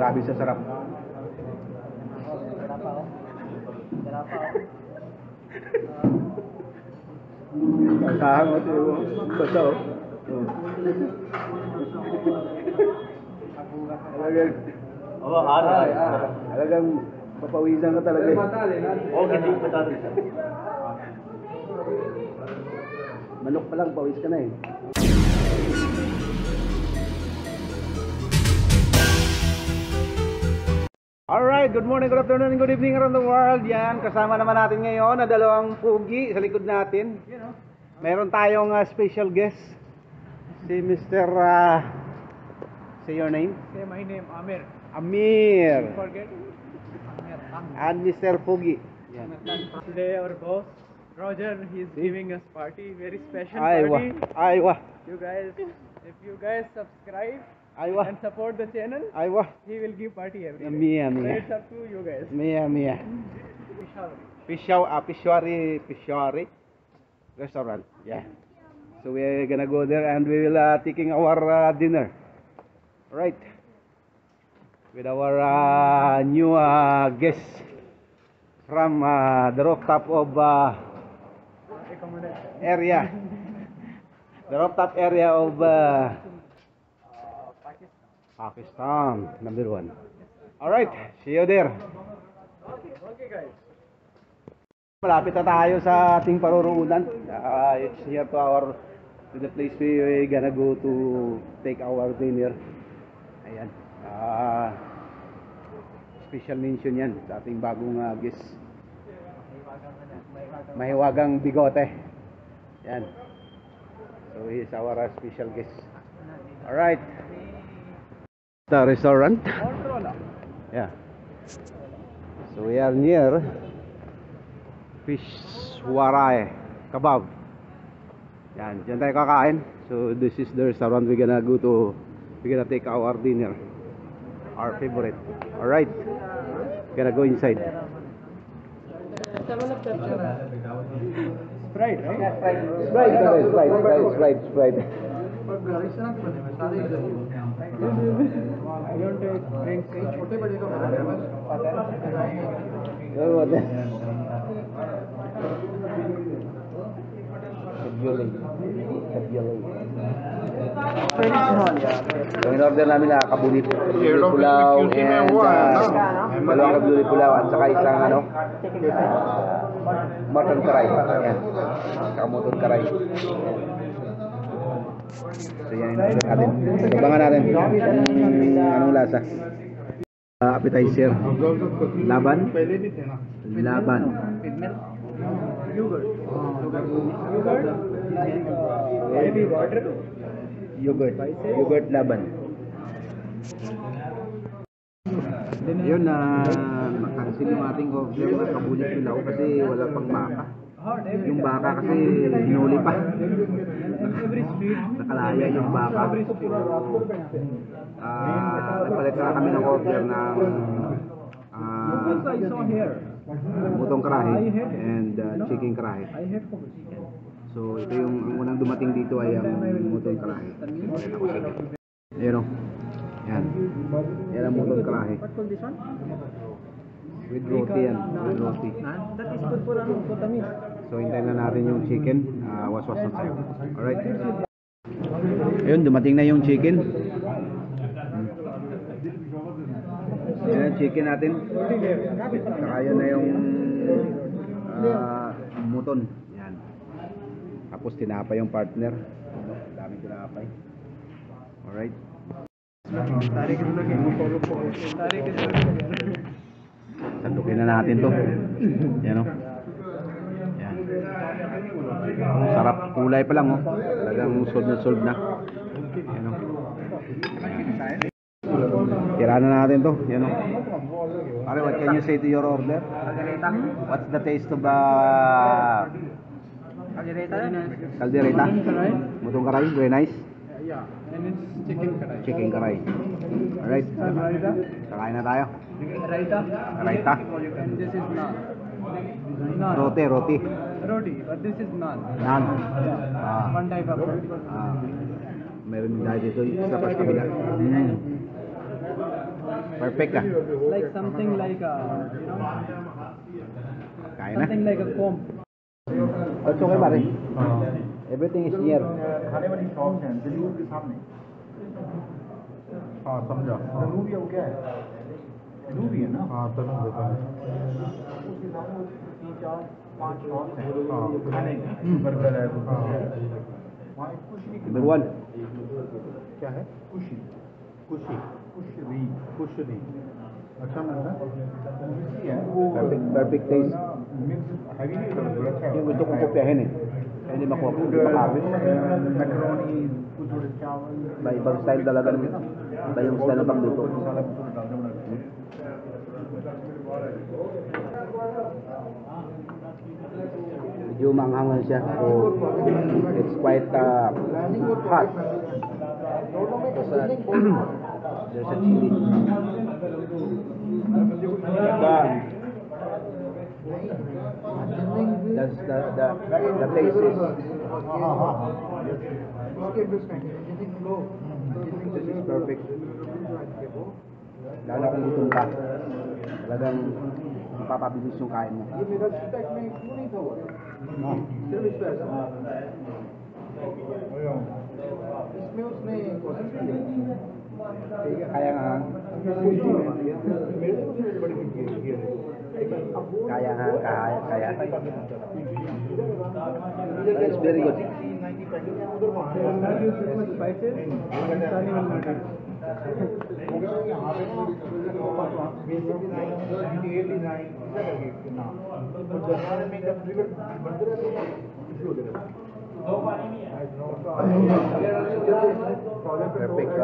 Grabe sa sarap. Kahangot yung basa oh. Talagang talagang papawisan ka talaga. Hindi patali. Manok pa lang, pawis ka na eh. Alright, good morning, good afternoon, and good evening around the world. Yan, kasama naman natin ngayon na dalawang pugi sa likod natin. Meron tayong special guest. Si Mr. Say your name? Say my name, Amir. Amir. Forget And Mr. Pugi. Yan. Today our boss, Roger, he's giving us party, very special Aywa. party. Aywa. You guys, if you guys subscribe Aywa. and support the channel, Aywa. he will give party every day. Mia, So Mia. it's up to you guys. Mia, Mia. Pishwari restaurant. Yeah. So we're gonna go there and we will taking our dinner. Right. With our new guest from the rooftop of area. The rooftop area of Pakistan, number 1. Alright, see you there. Okay guys. Malapit na tayo sa ating paruroonan. It's here to the place we gonna go to take our dinner. Ayan. Special mention yan sa ating bagong guest. Mahiwagang bigote. Yan. So he is our special guest. Alright. The restaurant. Yeah. So we are near Peshwari Kebab. Yan, dyan tayo kakain. So this is the restaurant we're gonna take our dinner. Our favorite. Alright. Gonna go inside. Sprite, right? Sprite. I don't take drinks. So in order namin na kabuli pulaw and dalawang kabuli pulaw at saka isang mutton karay. Ayan. Saka mutton karay. So yan in order natin. Abangan natin anong lasa. Appetizer. Laban. Yogurt laban. Yun na nakareceive yung ating order ng kabulit pilaw kasi wala pang baka. Yung baka kasi hinuli pa. Nakalaya yung baka. Nagpalit na kami ng order ng mutong karahi and chicken karahi. So ito yung ang unang dumating dito ay ang mutong karahi. Ayan o. Yan. Yan ang mutong karahi. With roti yan. With roti. That is good for tamis. So hintayin na natin yung chicken. Was na tayo. Alright. Ayun, dumating na yung chicken. Yan ang chicken natin. Saka yun na yung muton. Yan. Tapos tinapay yung partner. Daming tinapay. Alright. Sandukin na natin to. Yan o. Yan. Sarap. Kulay pa lang o. Talagang sold na. Yan o. Tira na natin to. Yan o. Pare, what can you say to your order? What's the taste of caldereta? Mutong karay. Very nice. Yeah, and it's chicken karai. Alright. Kakain na tayo. Raita. And this is naan. Roti. Roti, but this is naan. Naan. One type of roti. Meron din tayo dito sa pas kabila. Perfect ah. Like something like a, Kain na. something like a comb. It's okay pare. Everything is here. खाने वाली शॉप है दिल्ली के सामने हाँ समझा तनूबिया वो क्या है तनूबिया ना हाँ तनूबिया उसके सामने 3-4-5 शॉप हैं खाने की बर्गर है वहाँ कुछ नहीं Number one. क्या है कुशी कुशी कुशरी कुशरी अच्छा मिलता है वो Perfect taste. मिक्स हैवी नहीं करता अच्छा Yung gusto kong kopyahin eh. Kaya hindi makuha ko dito makawin. Macaroni कुछ थोड़े चावल Iba-ibang style talaga naman. Iba yung style ng pagluto. Masala मसाला डाल देना Medyo manghang lang siya. So, it's quite hot. There's a chili. That's the taste is this is perfect. Lalo kung gutom ka. Talagang mapapabilis yung kain mo. ये मेरा सीटैक में क्यों नहीं था वो सिर्फ इस पे ऐसा इसमें उसने कॉन्सेंट्रेट किया ठीक है Kaya nga. मेरे को सबसे बड़ी गिर Kaya nga. Kaya. It's very good. उधर वहाँ They will not use too much spices. Pakistani will not use. यहाँ पे बेसिक डिजाइन डिटेल डिजाइन ऐसा करके नाम तो जर्नल में जब रिवर बनते रहते हैं इशू होते रहते हैं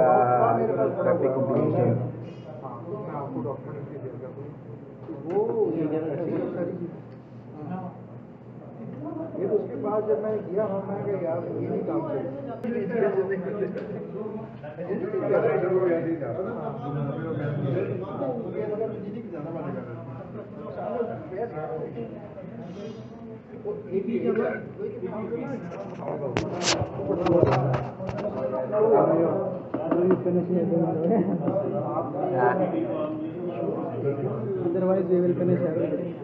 Perfect combination. मैं आपको डॉक्टर ने दिया था वो फिर उसके बाद जब मैं गया मैं कहा यार ये नहीं काम Otherwise, we will finish everything.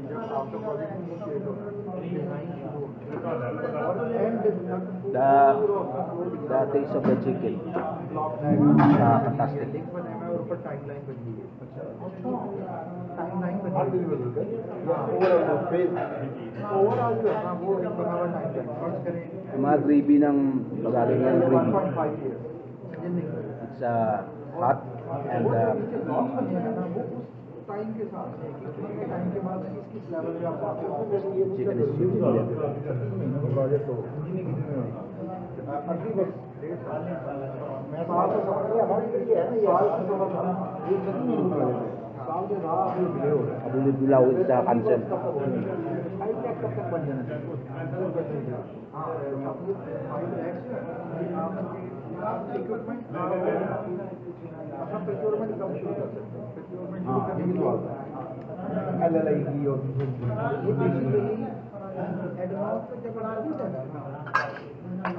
The taste of the chicken. Fantastic. Yung mga gravy ng magaling ng gravy. It's hot and time के साथ टाइम के बाद किस लेवल पे आप आते हो chicken is super good. Project हो अगली बस 1.5 साल मैं साल से समझ गया हमारी ये है ना साल से समझ रहा ये नहीं साल के राह में डिले हो रहा है Abulit Bilaw is cancel. Five lakh कब तक बन जाना चाहिए हाँ 5 लाख इक्विपमेंट अपना प्रोक्योरमेंट कम शुरू कर सकते हैं LLI की और ये बेसिकली एडवांस में जब आती है ना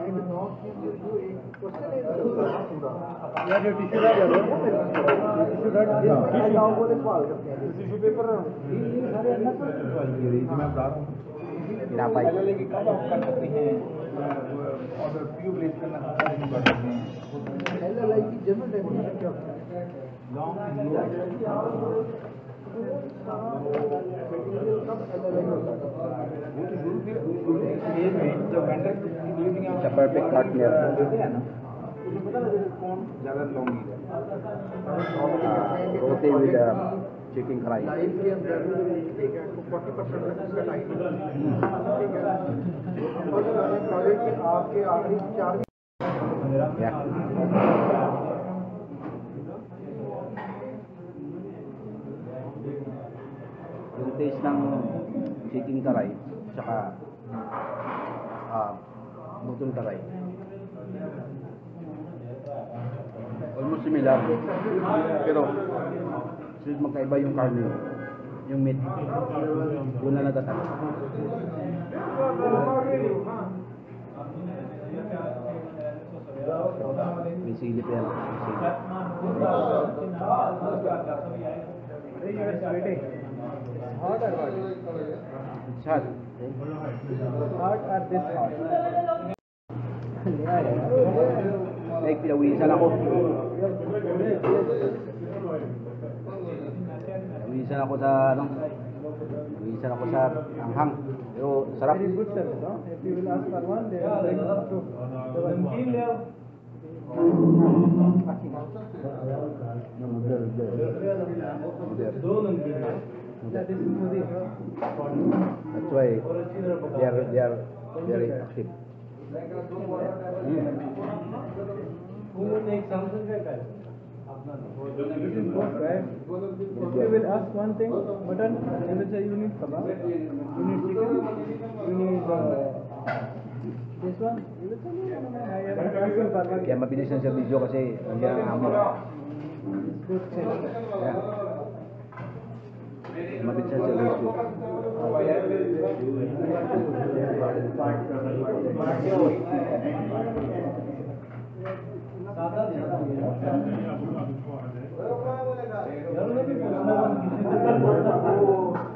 एडवांस की जो एक क्वेश्चन है पूरा यार ये टिश्यू रख दो टिश्यू रख दो गांव वाले सवाल करते हैं टिश्यू पेपर ये सारे अंदर पर सवाल की रही मैं बता रहा हूं Tinapay. LLI की कब आप कर सकते हैं और ट्यूब लेस करना शुरू कर सकते हैं LLI की जनरल डेफिनेशन क्या होती है long It's a perfect partner. Roti with chicken fry. Life के अंदर ठीक है तो 40% तक इसका टाइम ठीक है और प्रोजेक्ट के आपके आखिरी 4 Yeah. Yung taste ng chicken karay tsaka mutton karay almost similar pero since magkaiba yung karne yung meat doon na natatalo. May silip yan. Hey, you are sweating. It's hot or what? It's hot. Hot or this hot? Like, pinawisan ako. Pinawisan ako sa, ano? Pinawisan ako sa anghang. Pero, sarap. Very good service, no? If you will ask for one, they will bring two. That is smoothie. That's why they are very active. This is good, right? If you will ask one thing, mutton, you will say you need kebab, you need chicken, you need this one. You will say no, I am asking for one. Kaya mabilis na sa video kasi nandiyan ang amo. It's good thing. Yeah. Mabilis na sa video.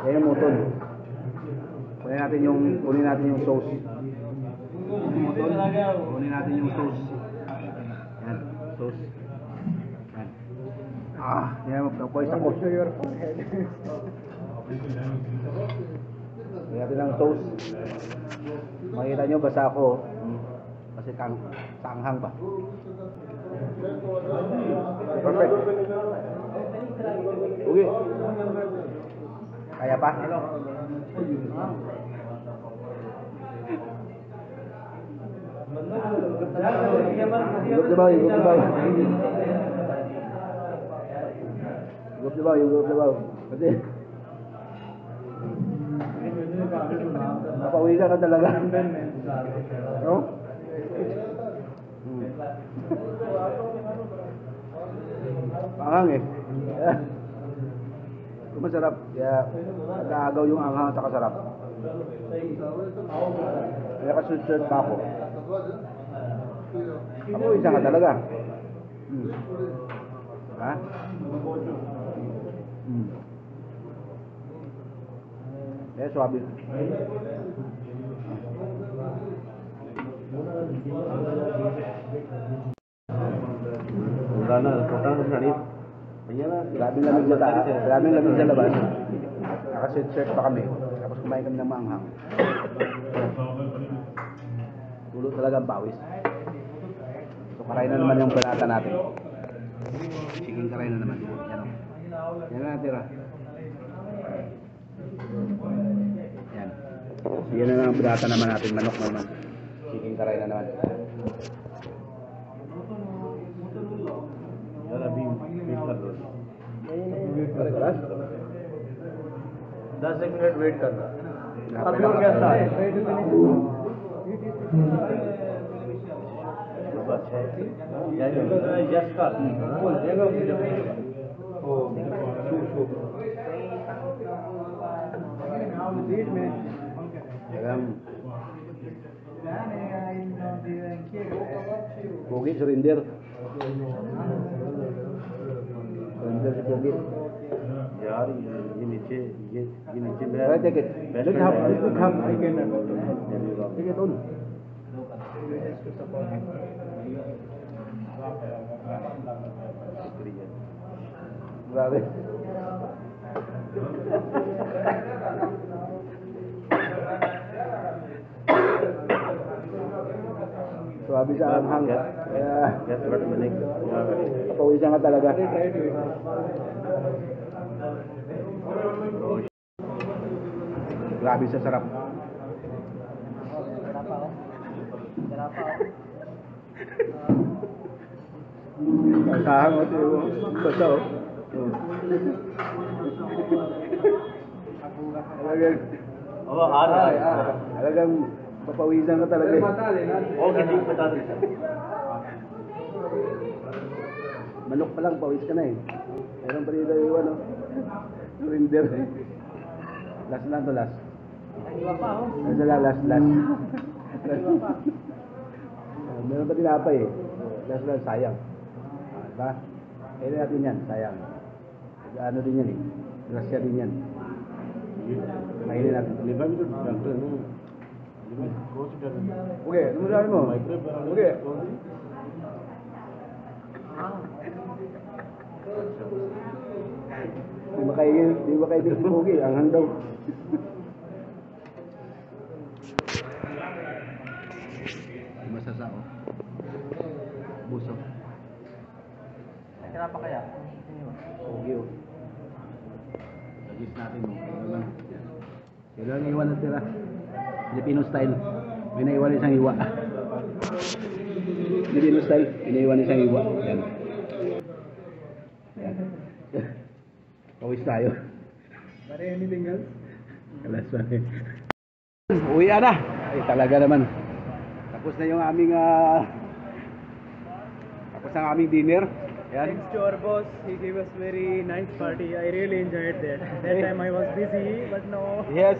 Yan yung muton. Kunin natin yung sauce. Muton. Kunin natin yung sauce. Yan, sauce. Yan. Yan, magpapoys ako. Show your forehead. Kunin natin ang sauce. Makikita nyo, basta ako. Kasi tanghang pa. Perfect. Okay. Kaya pa? Higop na ba? Higop na ba? Higop na ba? Higop na ba? Kasi napauwi ka talaga. No? Anghang eh. Kung masarap, kaya nag-aagaw yung anghang at saka sarap. Kaya kasunod pa ako. Ako isa ka talaga. Ha? Eh, suabe. Wala na, naputang sa sanit. Grabing lamig sa taas, grabing lamig sa labas. Naka-sweatshirt pa kami, tapos kumain kami ng maanghang. Tulo talaga ang pawis. So, karay na naman yung banata natin. Chicken karay na naman. Yan o. Yan na natira. Yan. Yan na ang banata naman natin, manok na naman. Chicken karay na naman. दस एक minute wait करना अब लोग क्या Pogi surinder. Surinder si Pogi. यार ये नीचे में Alright, take it. Let's have. I can. Take it on. Grabe. Suabi sa anghang. Get what minute Papawisan ka talaga. Grabe sa sarap. Kahang mo tiyo. Basta o. Talagang papawisan ka talaga. Okay ठीक बता दे Manok pa lang, pawis ka na eh. Meron pa rin yung ano. Surinder. Last lang to, last. Last. Meron pa tinapay eh. That's sayang. Diba? Kaya natin yan, sayang. Ano din yan eh. Grasya din yan. Kainin natin. Liban itu doctor no. Okay, tumusahin mo. Okay. Di ba kayo si Pogi? Ang handaw. Masasao. Busok. Kaya pa kaya? Pogi oh. Lagis natin mo. Kailangan iwan na tira. Filipino style. May naiwan isang iwa. Filipino style. Pinaiwan isang iwa. Yan. Yan. Pawis tayo. Pare, anything else? Alas pa eh. Uwi na. Ay talaga naman. Tapos na yung aming tapos ang aming dinner. Yan. Thanks to our boss, he gave us very nice party. I really enjoyed that. That time I was busy, but no. Yes.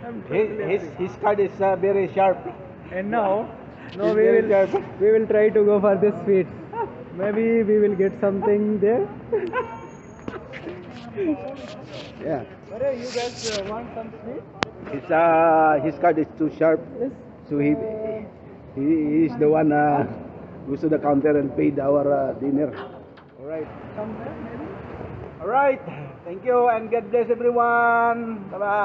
I'm totally happy. His card is very sharp. And now, He's very sharp. we will try to go for this sweet. Maybe we will get something there. Yeah. Pare, you guys want some sweet? His card is too sharp. Yes. So he is the one goes to the counter and paid our dinner. All right. Somewhere maybe? All right. Thank you and God bless everyone. Bye bye.